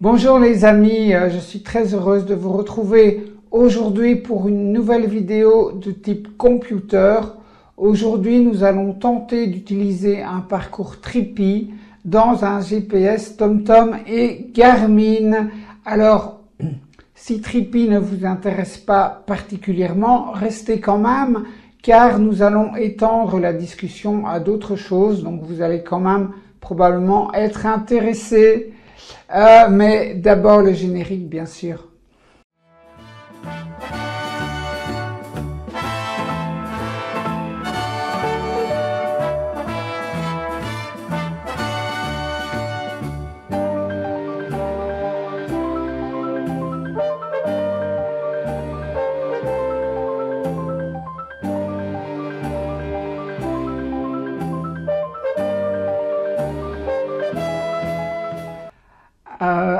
Bonjour les amis, je suis très heureuse de vous retrouver aujourd'hui pour une nouvelle vidéo de type computer. Aujourd'hui, nous allons tenter d'utiliser un parcours Trippy dans un GPS TomTom et Garmin. Alors, si Trippy ne vous intéresse pas particulièrement, restez quand même car nous allons étendre la discussion à d'autres choses. Donc, vous allez quand même probablement être intéressés. Mais d'abord le générique, bien sûr.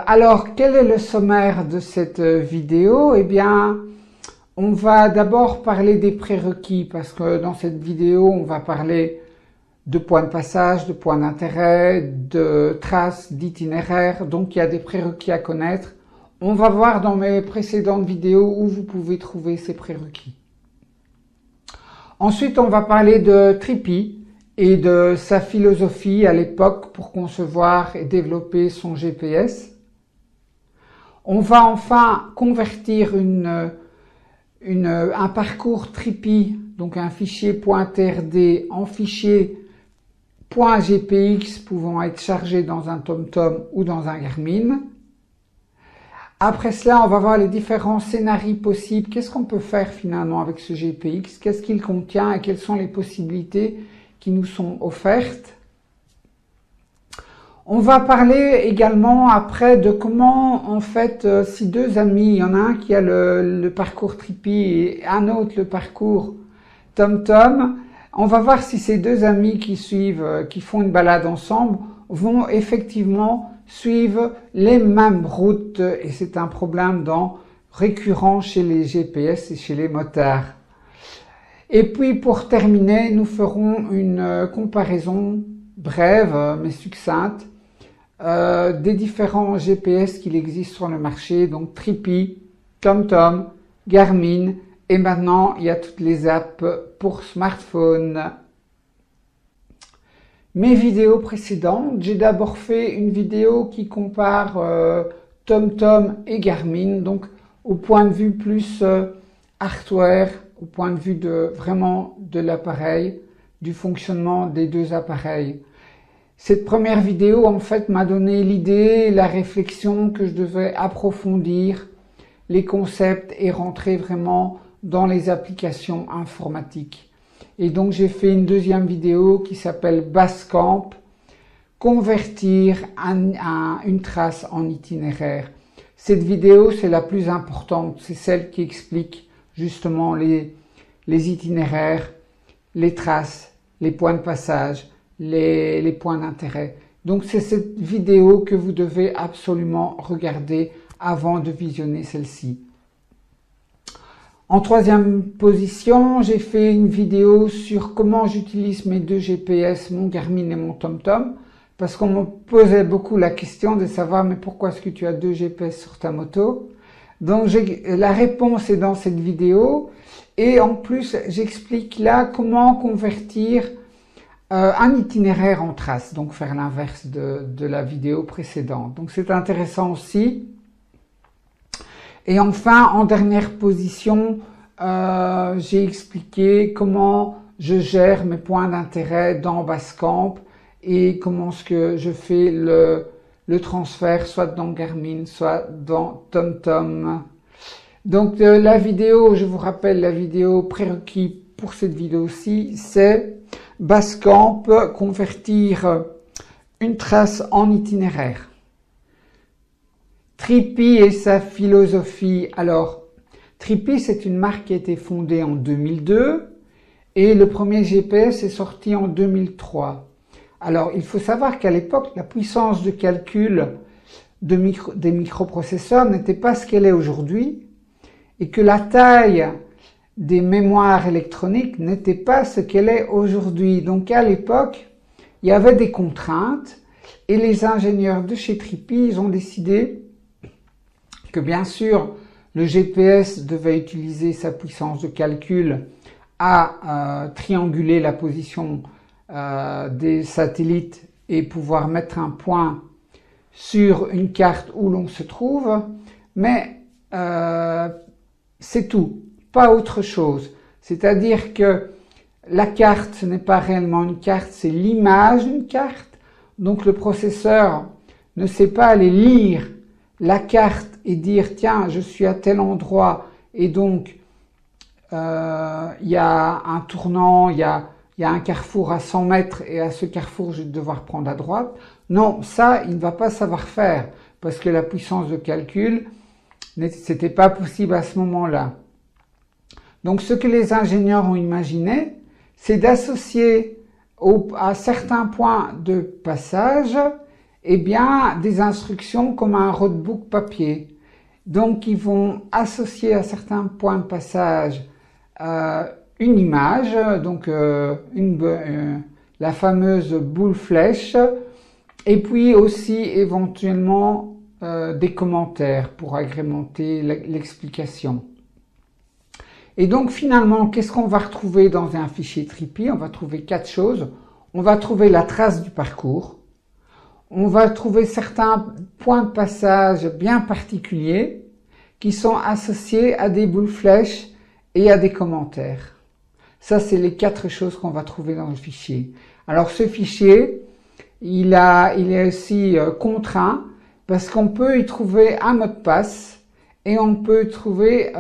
Alors, quel est le sommaire de cette vidéo? Eh bien, on va d'abord parler des prérequis, parce que dans cette vidéo, on va parler de points de passage, de points d'intérêt, de traces, d'itinéraires, donc il y a des prérequis à connaître. On va voir dans mes précédentes vidéos où vous pouvez trouver ces prérequis. Ensuite, on va parler de Trippy et de sa philosophie à l'époque pour concevoir et développer son GPS. On va enfin convertir un parcours Trippy, donc un fichier .trd en fichier .gpx pouvant être chargé dans un TomTom ou dans un Garmin. Après cela, on va voir les différents scénarios possibles. Qu'est-ce qu'on peut faire finalement avec ce GPX? Qu'est-ce qu'il contient et quelles sont les possibilités qui nous sont offertes? On va parler également après de comment, en fait, si deux amis, il y en a un qui a le parcours Trippy et un autre le parcours TomTom, on va voir si ces deux amis qui font une balade ensemble, vont effectivement suivre les mêmes routes, et c'est un problème récurrent chez les GPS et chez les motards. Et puis pour terminer, nous ferons une comparaison brève mais succincte des différents GPS qu'il existe sur le marché, donc Trippy, TomTom, Garmin, et maintenant il y a toutes les apps pour smartphone. Mes vidéos précédentes, j'ai d'abord fait une vidéo qui compare TomTom et Garmin, donc au point de vue plus hardware, au point de vue vraiment de l'appareil, du fonctionnement des deux appareils. Cette première vidéo, en fait, m'a donné l'idée, la réflexion que je devais approfondir les concepts et rentrer vraiment dans les applications informatiques. Et donc, j'ai fait une deuxième vidéo qui s'appelle Basecamp, convertir une trace en itinéraire. Cette vidéo, c'est la plus importante, c'est celle qui explique justement les itinéraires, les traces, les points de passage, les points d'intérêt. Donc c'est cette vidéo que vous devez absolument regarder avant de visionner celle-ci. En troisième position, j'ai fait une vidéo sur comment j'utilise mes deux GPS, mon Garmin et mon TomTom, parce qu'on me posait beaucoup la question de savoir mais pourquoi est-ce que tu as deux GPS sur ta moto? Donc la réponse est dans cette vidéo, et en plus j'explique là comment convertir un itinéraire en trace, donc faire l'inverse de la vidéo précédente. Donc c'est intéressant aussi. Et enfin, en dernière position, j'ai expliqué comment je gère mes points d'intérêt dans Basecamp et comment est-ce que je fais le transfert soit dans Garmin, soit dans TomTom. Donc la vidéo, je vous rappelle, la vidéo prérequis pour cette vidéo-ci, c'est Basecamp, convertir une trace en itinéraire. Trippy et sa philosophie. Alors, Trippy, c'est une marque qui a été fondée en 2002 et le premier GPS est sorti en 2003. Alors, il faut savoir qu'à l'époque, la puissance de calcul des microprocesseurs n'était pas ce qu'elle est aujourd'hui et que la taille des mémoires électroniques n'était pas ce qu'elle est aujourd'hui. Donc à l'époque, il y avait des contraintes et les ingénieurs de chez Trippy, ils ont décidé que bien sûr, le GPS devait utiliser sa puissance de calcul à trianguler la position des satellites et pouvoir mettre un point sur une carte où l'on se trouve, mais c'est tout, pas autre chose. C'est-à-dire que la carte, ce n'est pas réellement une carte, c'est l'image d'une carte. Donc le processeur ne sait pas aller lire la carte et dire tiens, je suis à tel endroit et donc il y a un tournant, il y a un carrefour à 100 mètres et à ce carrefour je vais devoir prendre à droite. Non, ça, il ne va pas savoir faire parce que la puissance de calcul, c'était pas possible à ce moment-là. Donc ce que les ingénieurs ont imaginé, c'est d'associer à certains points de passage, eh bien, des instructions comme un roadbook papier. Donc ils vont associer à certains points de passage une image, donc la fameuse boule flèche, et puis aussi éventuellement des commentaires pour agrémenter l'explication. Et donc finalement, qu'est-ce qu'on va retrouver dans un fichier Trippy? On va trouver 4 choses. On va trouver la trace du parcours. On va trouver certains points de passage bien particuliers qui sont associés à des boules flèches et à des commentaires. Ça, c'est les 4 choses qu'on va trouver dans le fichier. Alors ce fichier, il est aussi contraint parce qu'on peut y trouver un mot de passe et on peut y trouver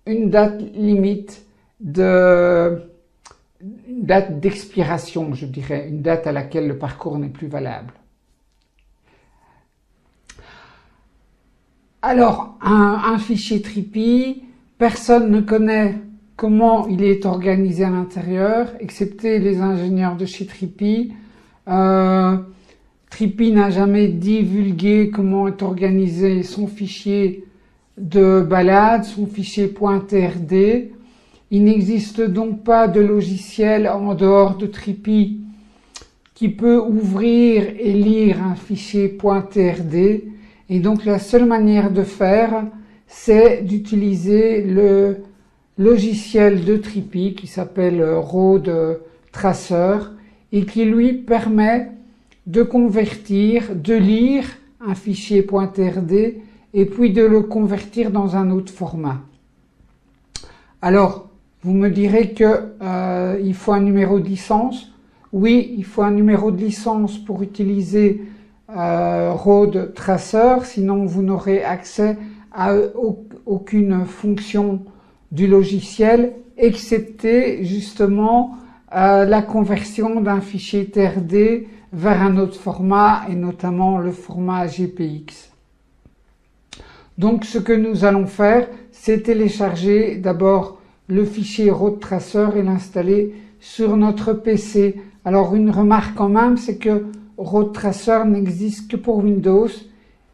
une date limite une date d'expiration, je dirais, une date à laquelle le parcours n'est plus valable. Alors, un fichier Trippy, personne ne connaît comment il est organisé à l'intérieur, excepté les ingénieurs de chez Trippy. Trippy n'a jamais divulgué comment est organisé son fichier de balade, son fichier .trd. Il n'existe donc pas de logiciel en dehors de Trippy qui peut ouvrir et lire un fichier .trd. Et donc la seule manière de faire, c'est d'utiliser le logiciel de Trippy qui s'appelle Road Tracer et qui lui permet de convertir, de lire un fichier .trd et puis de le convertir dans un autre format. Alors, vous me direz que il faut un numéro de licence. Oui, il faut un numéro de licence pour utiliser Road Tracer, sinon vous n'aurez accès à aucune fonction du logiciel, excepté justement la conversion d'un fichier TRD vers un autre format, et notamment le format GPX. Donc ce que nous allons faire, c'est télécharger d'abord le fichier Road Tracer et l'installer sur notre PC. Alors une remarque quand même, c'est que Road Tracer n'existe que pour Windows,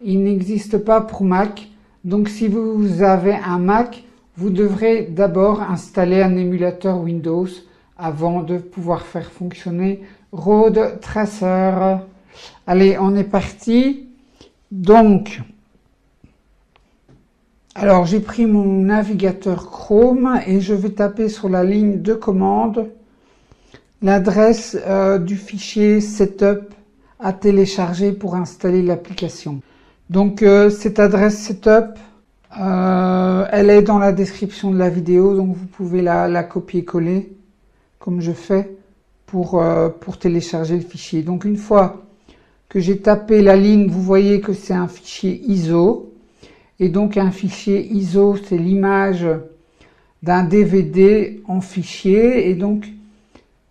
il n'existe pas pour Mac. Donc si vous avez un Mac, vous devrez d'abord installer un émulateur Windows avant de pouvoir faire fonctionner Road Tracer. Allez, on est parti. Donc, alors j'ai pris mon navigateur Chrome et je vais taper sur la ligne de commande l'adresse du fichier setup à télécharger pour installer l'application. Donc cette adresse setup, elle est dans la description de la vidéo, donc vous pouvez la copier-coller comme je fais pour télécharger le fichier. Donc une fois que j'ai tapé la ligne, vous voyez que c'est un fichier ISO. Et donc un fichier ISO, c'est l'image d'un DVD en fichier. Et donc,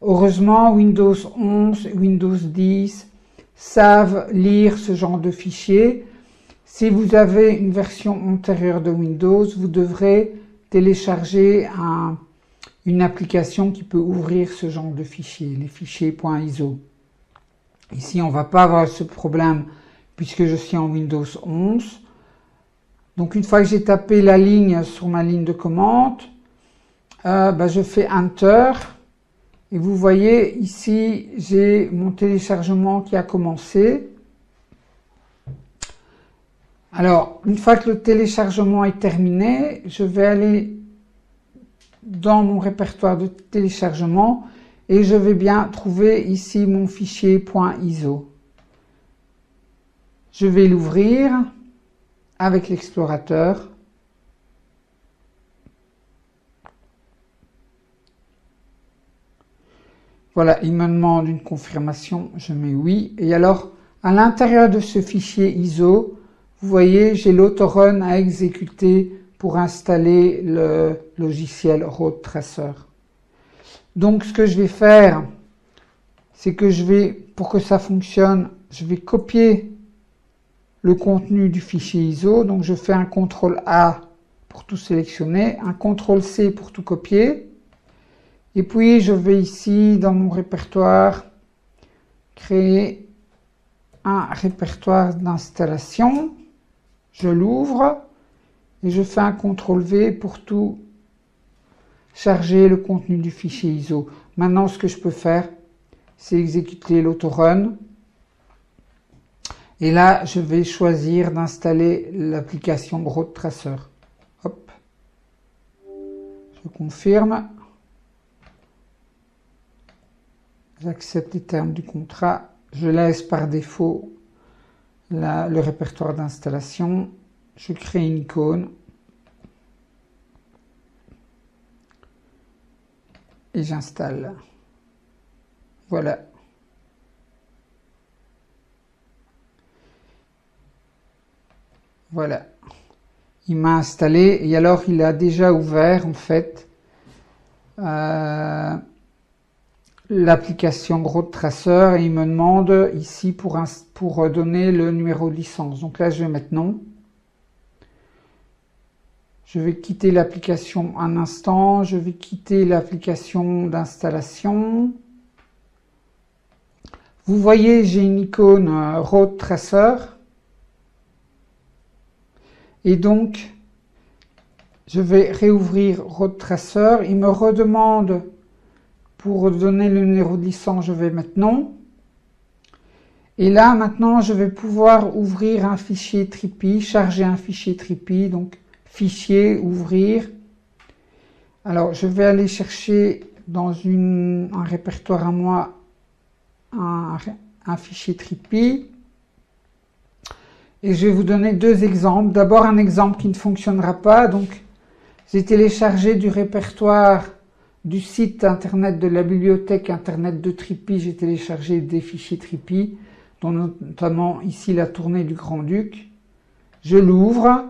heureusement, Windows 11, Windows 10 savent lire ce genre de fichier. Si vous avez une version antérieure de Windows, vous devrez télécharger une application qui peut ouvrir ce genre de fichiers, les fichiers .iso. Ici, on ne va pas avoir ce problème puisque je suis en Windows 11. Donc une fois que j'ai tapé la ligne sur ma ligne de commande, je fais Enter. Et vous voyez ici, j'ai mon téléchargement qui a commencé. Alors, une fois que le téléchargement est terminé, je vais aller dans mon répertoire de téléchargement et je vais bien trouver ici mon fichier .iso. Je vais l'ouvrir avec l'explorateur. Voilà, il me demande une confirmation, je mets oui. Et alors, à l'intérieur de ce fichier ISO, vous voyez, j'ai l'autorun à exécuter pour installer le logiciel Road Tracer. Donc, ce que je vais faire, c'est que pour que ça fonctionne, je vais copier le contenu du fichier ISO. Donc, je fais un CTRL A pour tout sélectionner, un CTRL C pour tout copier. Et puis, je vais ici, dans mon répertoire, créer un répertoire d'installation. Je l'ouvre et je fais un CTRL V pour tout charger le contenu du fichier ISO. Maintenant, ce que je peux faire, c'est exécuter l'autorun. Et là, je vais choisir d'installer l'application Road Tracer. Hop. Je confirme. J'accepte les termes du contrat. Je laisse par défaut le répertoire d'installation. Je crée une icône. Et j'installe. Voilà. Voilà. Il m'a installé et alors il a déjà ouvert en fait l'application Road Tracer et il me demande ici pour donner le numéro de licence. Donc là je vais mettre non. Je vais quitter l'application un instant. Je vais quitter l'application d'installation. Vous voyez, j'ai une icône Road Tracer. Et donc, je vais réouvrir Road Tracer. Il me redemande pour donner le numéro de licence, je vais mettre non. Et là, maintenant, je vais pouvoir ouvrir un fichier Trippy, charger un fichier Trippy. Donc, fichier, ouvrir. Alors, je vais aller chercher dans un répertoire à moi un fichier Trippy. Et je vais vous donner deux exemples. D'abord, un exemple qui ne fonctionnera pas. Donc, j'ai téléchargé du répertoire du site internet de la bibliothèque internet de Trippy. J'ai téléchargé des fichiers Trippy, dont notamment ici la tournée du Grand-Duc. Je l'ouvre.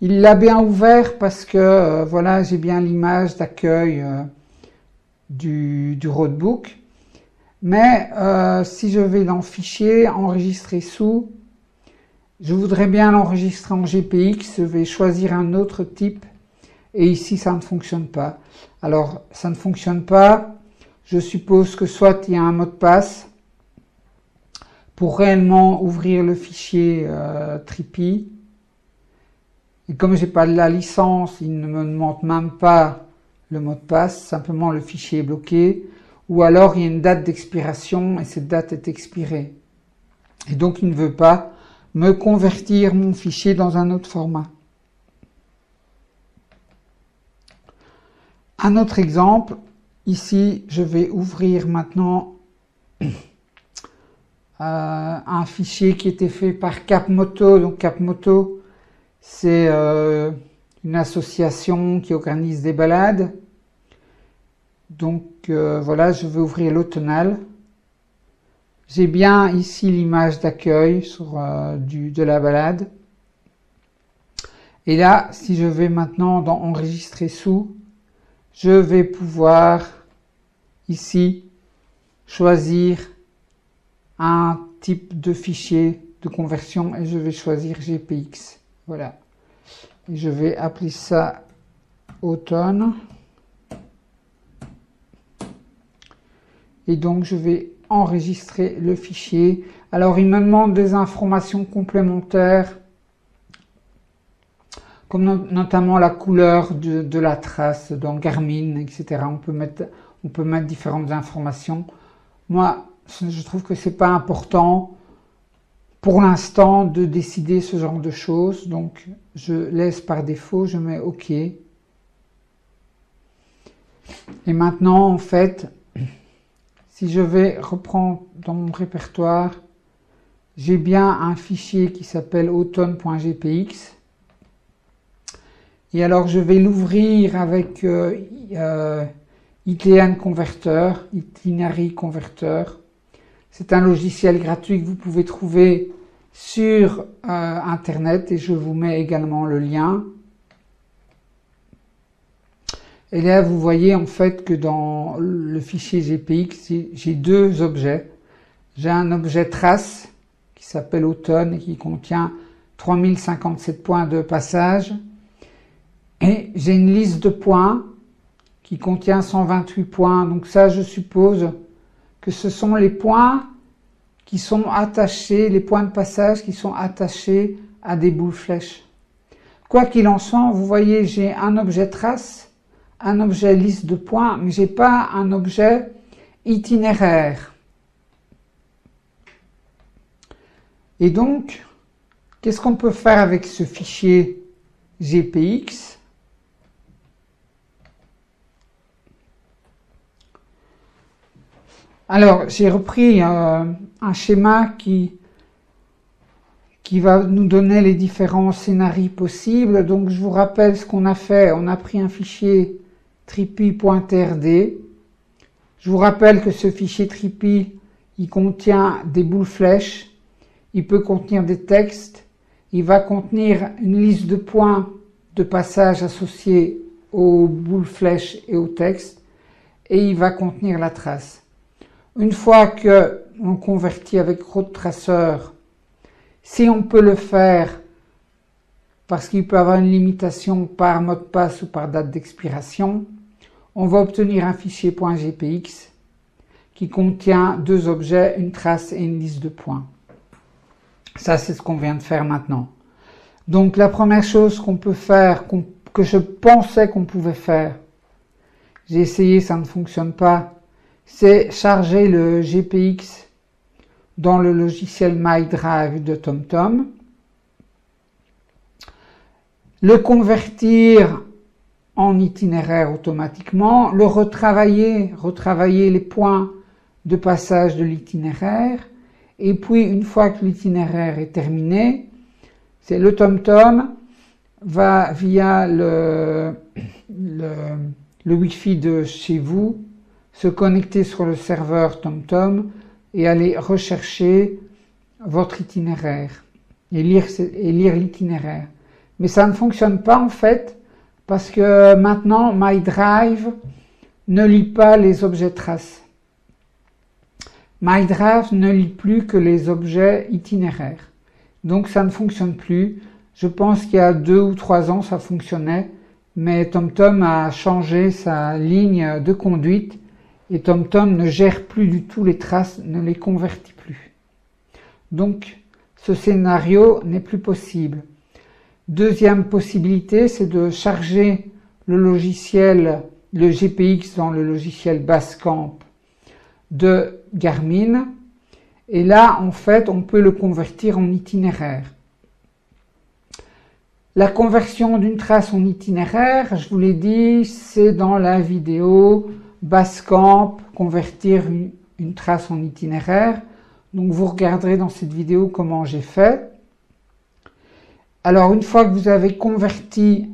Il l'a bien ouvert parce que voilà, j'ai bien l'image d'accueil du roadbook. Mais si je vais dans Fichier, Enregistrer sous, je voudrais bien l'enregistrer en GPX. Je vais choisir un autre type et ici ça ne fonctionne pas. Alors ça ne fonctionne pas. Je suppose que soit il y a un mot de passe pour réellement ouvrir le fichier Trippy. Et comme j'ai pas la licence, il ne me demande même pas le mot de passe, simplement le fichier est bloqué. Ou alors il y a une date d'expiration et cette date est expirée. Et donc il ne veut pas me convertir mon fichier dans un autre format. Un autre exemple, ici je vais ouvrir maintenant un fichier qui était fait par Capmoto. Donc Capmoto, c'est une association qui organise des balades. Donc voilà, je vais ouvrir l'automnal. J'ai bien ici l'image d'accueil de la balade. Et là, si je vais maintenant dans Enregistrer sous, je vais pouvoir ici choisir un type de fichier de conversion et je vais choisir GPX. Voilà. Et je vais appeler ça automne. Et donc, je vais enregistrer le fichier. Alors, il me demande des informations complémentaires, comme notamment la couleur de la trace dans Garmin, etc. On peut mettre différentes informations. Moi, je trouve que c'est pas important. pour l'instant de décider ce genre de choses. Donc je laisse par défaut, je mets OK. Et maintenant, en fait, si je vais reprendre dans mon répertoire, j'ai bien un fichier qui s'appelle automne.gpx. Et alors je vais l'ouvrir avec ITN Converter, Itinerary Converter. C'est un logiciel gratuit que vous pouvez trouver sur Internet et je vous mets également le lien. Et là, vous voyez en fait que dans le fichier GPX, j'ai deux objets. J'ai un objet trace qui s'appelle Automne et qui contient 3057 points de passage. Et j'ai une liste de points qui contient 128 points. Donc ça, je suppose que ce sont les points qui sont attachés, les points de passage qui sont attachés à des boules flèches. Quoi qu'il en soit, vous voyez, j'ai un objet trace, un objet liste de points, mais j'ai pas un objet itinéraire. Et donc, qu'est-ce qu'on peut faire avec ce fichier GPX? Alors, j'ai repris un schéma qui va nous donner les différents scénarios possibles. Donc, je vous rappelle ce qu'on a fait. On a pris un fichier trippy.trd. Je vous rappelle que ce fichier trippy, il contient des boules flèches. Il peut contenir des textes. Il va contenir une liste de points de passage associés aux boules flèches et au texte. Et il va contenir la trace. Une fois que on convertit avec RoadTracer, si on peut le faire, parce qu'il peut avoir une limitation par mot de passe ou par date d'expiration, on va obtenir un fichier .gpx qui contient deux objets, une trace et une liste de points. Ça, c'est ce qu'on vient de faire maintenant. Donc, la première chose qu'on peut faire, que je pensais qu'on pouvait faire, j'ai essayé, ça ne fonctionne pas, c'est charger le GPX dans le logiciel MyDrive de TomTom, le convertir en itinéraire automatiquement, le retravailler les points de passage de l'itinéraire, et puis une fois que l'itinéraire est terminé, c'est le TomTom va via le Wi-Fi de chez vous se connecter sur le serveur TomTom et aller rechercher votre itinéraire et lire l'itinéraire. Mais ça ne fonctionne pas en fait parce que maintenant MyDrive ne lit pas les objets traces. MyDrive ne lit plus que les objets itinéraires. Donc ça ne fonctionne plus. Je pense qu'il y a 2 ou 3 ans ça fonctionnait, mais TomTom a changé sa ligne de conduite. Et TomTom ne gère plus du tout les traces, ne les convertit plus. Donc, ce scénario n'est plus possible. Deuxième possibilité, c'est de charger le logiciel, le GPX dans le logiciel Basecamp de Garmin. Et là, en fait, on peut le convertir en itinéraire. La conversion d'une trace en itinéraire, je vous l'ai dit, c'est dans la vidéo Basecamp, convertir une trace en itinéraire. Donc vous regarderez dans cette vidéo comment j'ai fait. Alors une fois que vous avez converti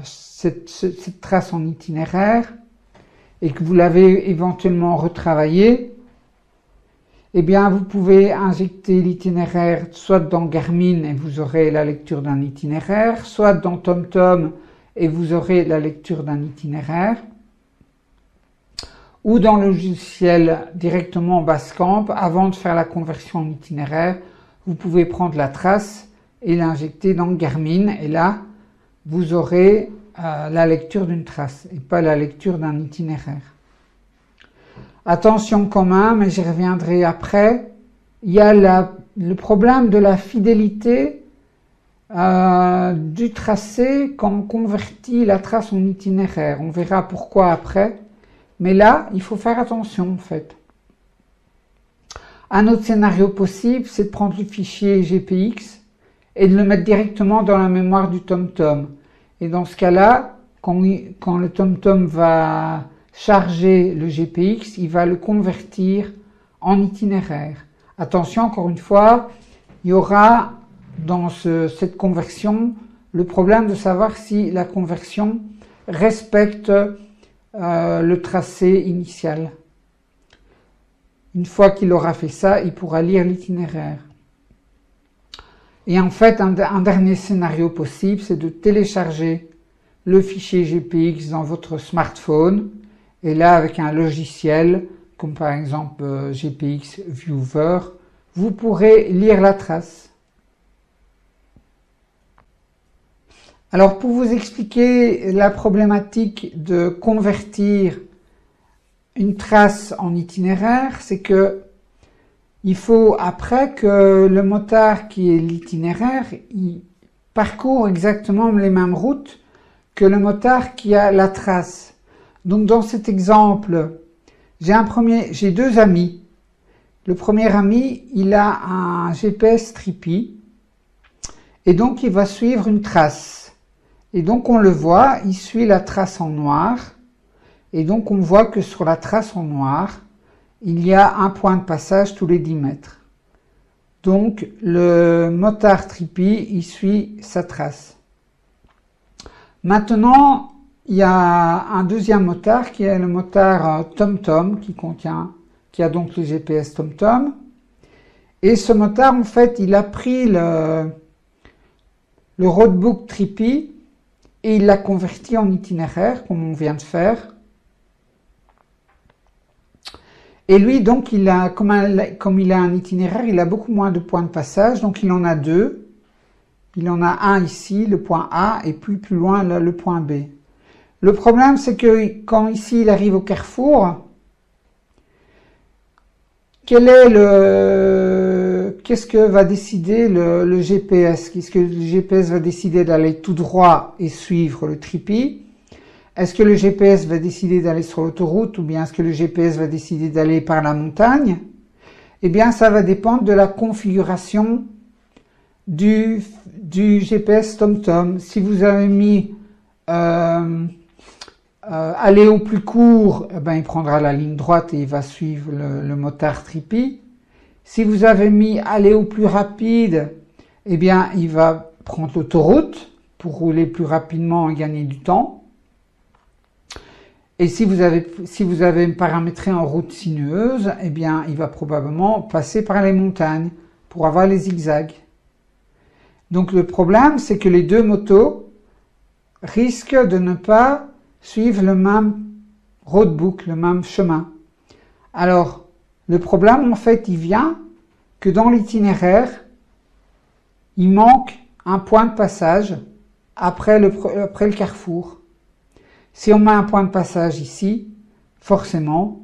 cette trace en itinéraire et que vous l'avez éventuellement retravaillé, eh bien vous pouvez injecter l'itinéraire soit dans Garmin et vous aurez la lecture d'un itinéraire, soit dans TomTom et vous aurez la lecture d'un itinéraire, ou dans le logiciel directement Basecamp. Avant de faire la conversion en itinéraire, vous pouvez prendre la trace et l'injecter dans Garmin, et là, vous aurez la lecture d'une trace, et pas la lecture d'un itinéraire. Attention quand même, et j'y reviendrai après, il y a le problème de la fidélité du tracé quand on convertit la trace en itinéraire. On verra pourquoi après. Mais là, il faut faire attention en fait. Un autre scénario possible, c'est de prendre le fichier GPX et de le mettre directement dans la mémoire du TomTom. Et dans ce cas-là, quand le TomTom va charger le GPX, il va le convertir en itinéraire. Attention, encore une fois, il y aura dans cette conversion le problème de savoir si la conversion respecte le tracé initial. Une fois qu'il aura fait ça, il pourra lire l'itinéraire. Et en fait, un dernier scénario possible, c'est de télécharger le fichier GPX dans votre smartphone. Et là, avec un logiciel, comme par exemple GPX Viewer, vous pourrez lire la trace. Alors, pour vous expliquer la problématique de convertir une trace en itinéraire, c'est que il faut après que le motard qui est l'itinéraire, il parcourt exactement les mêmes routes que le motard qui a la trace. Donc dans cet exemple, j'ai deux amis. Le premier ami, il a un GPS Trippy et donc il va suivre une trace. Et donc on le voit, il suit la trace en noir. Et donc on voit que sur la trace en noir, il y a un point de passage tous les 10 mètres. Donc le motard Trippy, il suit sa trace. Maintenant, il y a un deuxième motard qui est le motard TomTom qui a donc le GPS TomTom. Et ce motard, en fait, il a pris le roadbook Trippy et il l'a converti en itinéraire, comme on vient de faire. Et lui, donc, comme il a un itinéraire, il a beaucoup moins de points de passage, donc il en a deux. Il en a un ici, le point A, et puis plus loin, là, le point B. Le problème, c'est que quand ici, il arrive au carrefour, qu'est-ce que va décider le GPS? Qu'est-ce que le GPS va décider d'aller tout droit et suivre le Trippy? Est-ce que le GPS va décider d'aller sur l'autoroute ou bien est-ce que le GPS va décider d'aller par la montagne? Eh bien, ça va dépendre de la configuration du GPS TomTom. Si vous avez mis aller au plus court, eh ben, il prendra la ligne droite et il va suivre le motard Trippy. Si vous avez mis aller au plus rapide, eh bien, il va prendre l'autoroute pour rouler plus rapidement et gagner du temps. Et si vous avez paramétré en route sinueuse, eh bien, il va probablement passer par les montagnes pour avoir les zigzags. Donc, le problème, c'est que les deux motos risquent de ne pas suivre le même roadbook, le même chemin. Alors, le problème, en fait, il vient que dans l'itinéraire, il manque un point de passage après le carrefour. Si on met un point de passage ici, forcément,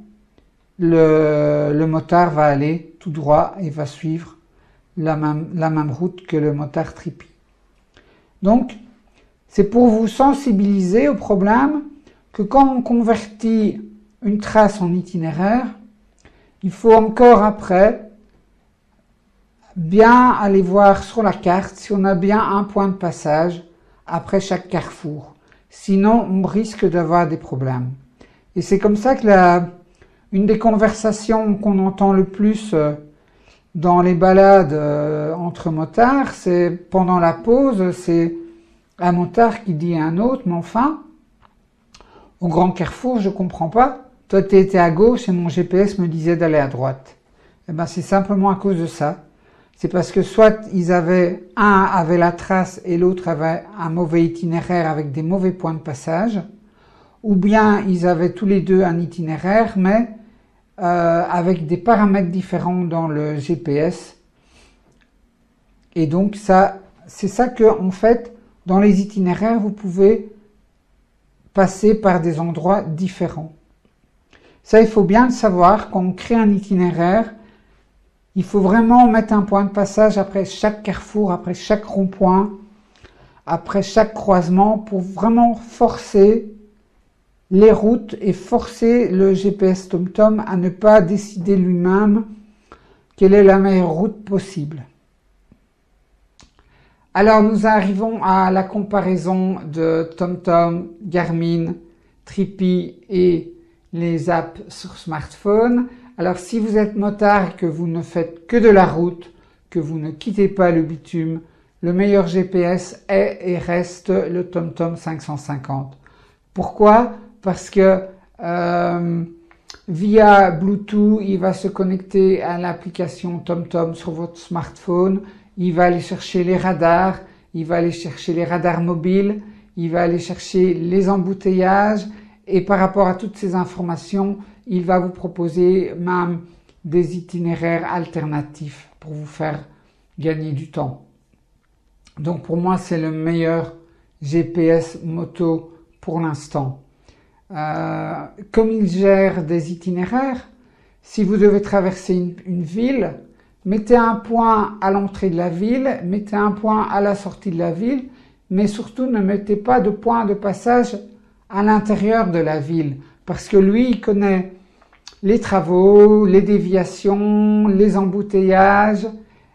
le motard va aller tout droit et va suivre la même route que le motard Trippy. Donc, c'est pour vous sensibiliser au problème que quand on convertit une trace en itinéraire, il faut encore après bien aller voir sur la carte si on a bien un point de passage après chaque carrefour. Sinon, on risque d'avoir des problèmes. Et c'est comme ça que une des conversations qu'on entend le plus dans les balades entre motards, c'est pendant la pause, c'est un motard qui dit à un autre, mais enfin, au grand carrefour, je comprends pas. Toi, tu étais à gauche et mon GPS me disait d'aller à droite. Eh ben, c'est simplement à cause de ça. C'est parce que soit un avait la trace et l'autre avait un mauvais itinéraire avec des mauvais points de passage, ou bien ils avaient tous les deux un itinéraire, mais avec des paramètres différents dans le GPS. Et donc c'est ça que, en fait, dans les itinéraires, vous pouvez passer par des endroits différents. Ça, il faut bien le savoir, quand on crée un itinéraire, il faut vraiment mettre un point de passage après chaque carrefour, après chaque rond-point, après chaque croisement, pour vraiment forcer les routes et forcer le GPS TomTom à ne pas décider lui-même quelle est la meilleure route possible. Alors nous arrivons à la comparaison de TomTom, Garmin, Tripi et les apps sur smartphone. Alors si vous êtes motard et que vous ne faites que de la route, que vous ne quittez pas le bitume, le meilleur GPS est et reste le TomTom 550. Pourquoi? Parce que via Bluetooth, il va se connecter à l'application TomTom sur votre smartphone, il va aller chercher les radars, il va aller chercher les radars mobiles, il va aller chercher les embouteillages et par rapport à toutes ces informations, il va vous proposer même des itinéraires alternatifs pour vous faire gagner du temps. Donc pour moi, c'est le meilleur GPS moto pour l'instant. Comme il gère des itinéraires, si vous devez traverser une ville, mettez un point à l'entrée de la ville, mettez un point à la sortie de la ville, mais surtout ne mettez pas de point de passage à l'intérieur de la ville, parce que lui, il connaît les travaux, les déviations, les embouteillages,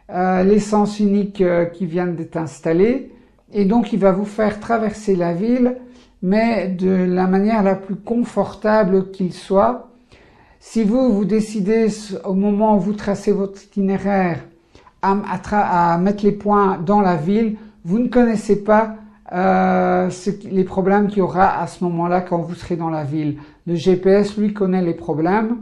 les sens uniques qui viennent d'être installés, et donc il va vous faire traverser la ville, mais de la manière la plus confortable qu'il soit. Si vous décidez au moment où vous tracez votre itinéraire à mettre les points dans la ville, vous ne connaissez pas les problèmes qu'il y aura à ce moment-là quand vous serez dans la ville. Le GPS, lui, connaît les problèmes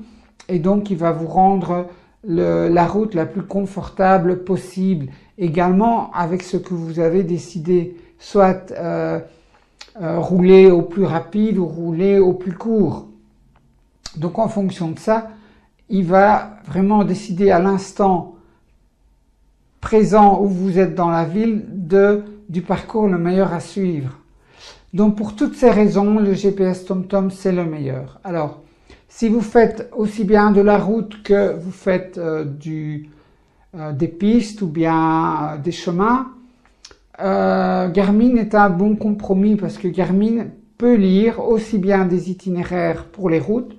et donc il va vous rendre la route la plus confortable possible. Également avec ce que vous avez décidé, soit rouler au plus rapide ou rouler au plus court. Donc en fonction de ça, il va vraiment décider à l'instant présent où vous êtes dans la ville du parcours le meilleur à suivre. Donc pour toutes ces raisons, le GPS TomTom c'est le meilleur. Alors si vous faites aussi bien de la route que vous faites des pistes ou bien des chemins, Garmin est un bon compromis parce que Garmin peut lire aussi bien des itinéraires pour les routes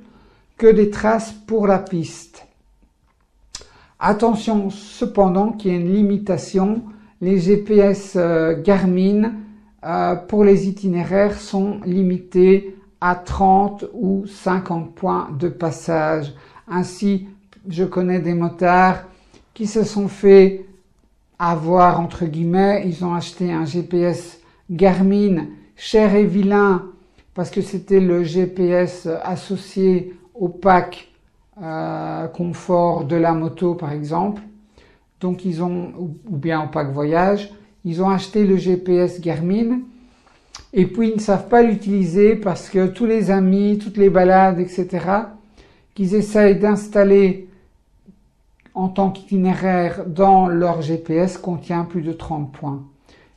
que des traces pour la piste. Attention cependant qu'il y a une limitation, les GPS Garmin pour les itinéraires sont limités à 30 ou 50 points de passage. Ainsi, je connais des motards qui se sont fait avoir entre guillemets, ils ont acheté un GPS Garmin cher et vilain parce que c'était le GPS associé au pack confort de la moto par exemple, donc ils ont, ou bien au pack voyage, ils ont acheté le GPS Garmin et puis ils ne savent pas l'utiliser parce que tous les amis, toutes les balades, etc., qu'ils essayent d'installer en tant qu'itinéraire dans leur GPS contient plus de 30 points.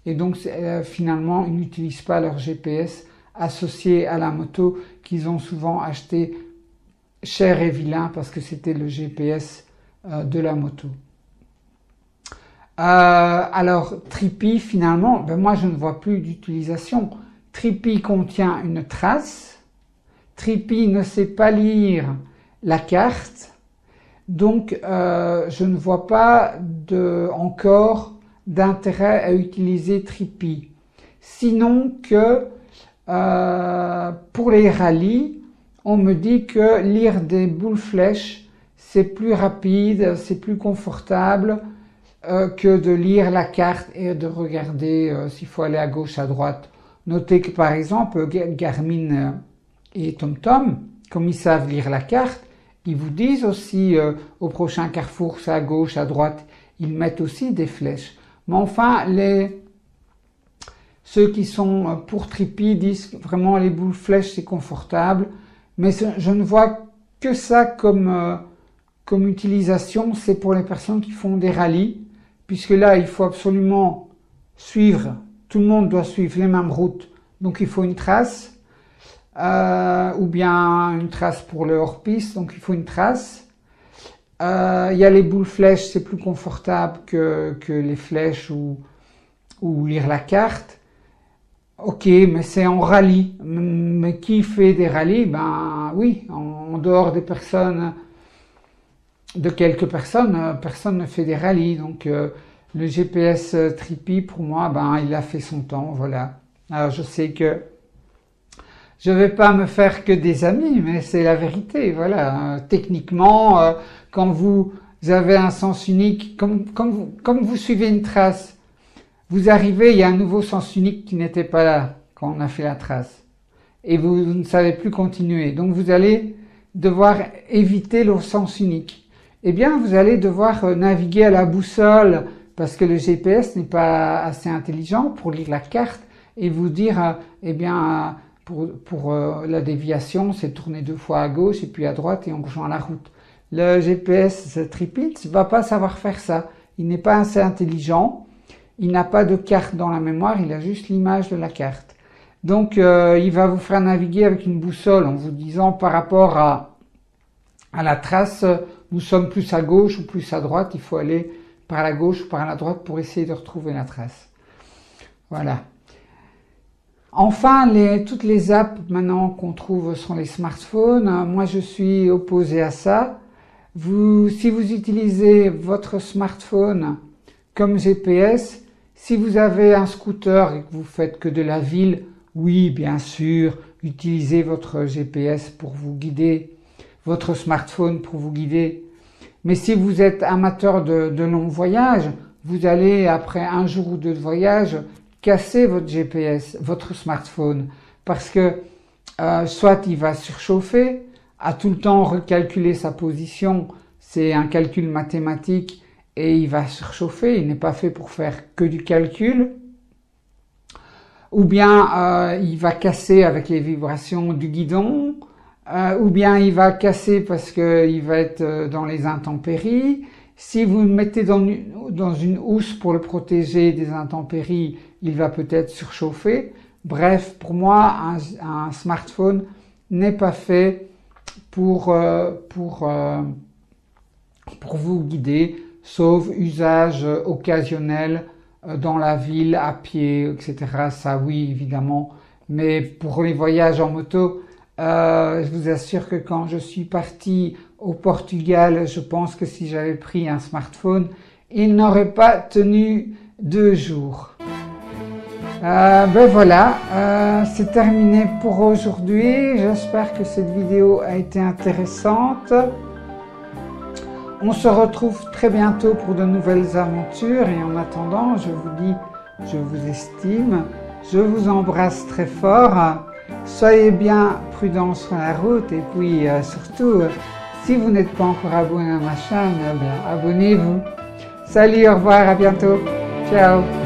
Et donc finalement, ils n'utilisent pas leur GPS associé à la moto qu'ils ont souvent acheté cher et vilain parce que c'était le GPS de la moto. Alors Tripi finalement, moi je ne vois plus d'utilisation. Tripi contient une trace. Tripi ne sait pas lire la carte. Donc je ne vois pas encore d'intérêt à utiliser Tripi. Sinon que pour les rallyes, on me dit que lire des boules flèches, c'est plus rapide, c'est plus confortable que de lire la carte et de regarder s'il faut aller à gauche, à droite. Notez que par exemple, Garmin et TomTom, comme ils savent lire la carte, ils vous disent aussi au prochain carrefour, c'est à gauche, à droite, ils mettent aussi des flèches. Mais enfin, ceux qui sont pour Tripi disent vraiment les boules flèches c'est confortable, mais je ne vois que ça comme utilisation, c'est pour les personnes qui font des rallyes, puisque là il faut absolument suivre, tout le monde doit suivre les mêmes routes, donc il faut une trace, ou bien une trace pour le hors-piste, donc il faut une trace. Il y a les boules flèches, c'est plus confortable que les flèches ou lire la carte. Ok, mais c'est en rallye. Mais qui fait des rallyes? Ben oui, en dehors des personnes de quelques personnes. Personne ne fait des rallyes, donc le GPS Trippy, pour moi, ben, il a fait son temps, voilà. Alors je sais que je vais pas me faire que des amis, mais c'est la vérité, voilà. Techniquement, quand vous avez un sens unique, comme vous suivez une trace, vous arrivez, il y a un nouveau sens unique qui n'était pas là quand on a fait la trace. Et vous ne savez plus continuer. Donc vous allez devoir éviter le sens unique. Eh bien, vous allez devoir naviguer à la boussole parce que le GPS n'est pas assez intelligent pour lire la carte et vous dire, eh bien, pour la déviation, c'est tourner 2 fois à gauche et puis à droite et on rejoint la route. Le GPS Trippy ne va pas savoir faire ça. Il n'est pas assez intelligent. Il n'a pas de carte dans la mémoire, il a juste l'image de la carte. Donc, il va vous faire naviguer avec une boussole en vous disant par rapport à la trace, nous sommes plus à gauche ou plus à droite, il faut aller par la gauche ou par la droite pour essayer de retrouver la trace. Voilà. Enfin, toutes les apps maintenant qu'on trouve sur les smartphones, moi je suis opposé à ça. Si vous utilisez votre smartphone comme GPS, si vous avez un scooter et que vous faites que de la ville, oui, bien sûr, utilisez votre GPS pour vous guider, votre smartphone pour vous guider. Mais si vous êtes amateur de longs voyages, vous allez, après un jour ou 2 de voyage, casser votre GPS, votre smartphone, parce que soit il va surchauffer, à tout le temps recalculer sa position, c'est un calcul mathématique, et il va surchauffer, il n'est pas fait pour faire que du calcul, ou bien il va casser avec les vibrations du guidon, ou bien il va casser parce qu'il va être dans les intempéries. Si vous le mettez dans une housse pour le protéger des intempéries, il va peut-être surchauffer. Bref, pour moi, un smartphone n'est pas fait pour vous guider, sauf usage occasionnel dans la ville, à pied, etc. Ça, oui, évidemment. Mais pour les voyages en moto, je vous assure que quand je suis parti au Portugal, je pense que si j'avais pris un smartphone, il n'aurait pas tenu 2 jours. Ben voilà, c'est terminé pour aujourd'hui. J'espère que cette vidéo a été intéressante. On se retrouve très bientôt pour de nouvelles aventures et en attendant, je vous dis, je vous estime, je vous embrasse très fort. Soyez bien prudents sur la route et puis surtout, si vous n'êtes pas encore abonné à ma chaîne, abonnez-vous. Salut, au revoir, à bientôt. Ciao.